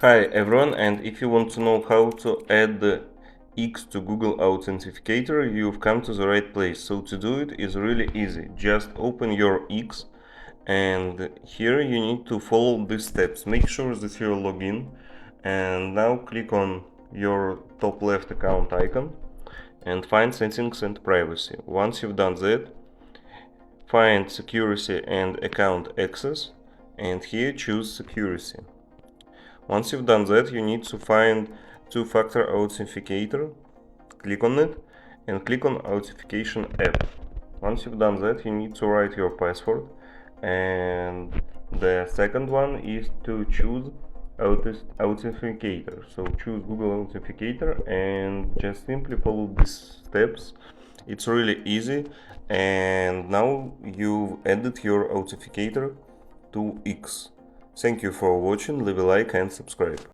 Hi everyone, and if you want to know how to add the X to Google Authenticator, you've come to the right place. So to do it is really easy. Just open your X, and here you need to follow these steps. Make sure that you're logged in, and now click on your top left account icon and find settings and privacy. Once you've done that, find security and account access, and here choose security. Once you've done that, you need to find two-factor authenticator, click on it, and click on authentication app. Once you've done that, you need to write your password, and the second one is to choose Authenticator. So choose Google Authenticator and just simply follow these steps. It's really easy, and now you've added your Authenticator to X. Thank you for watching, leave a like and subscribe.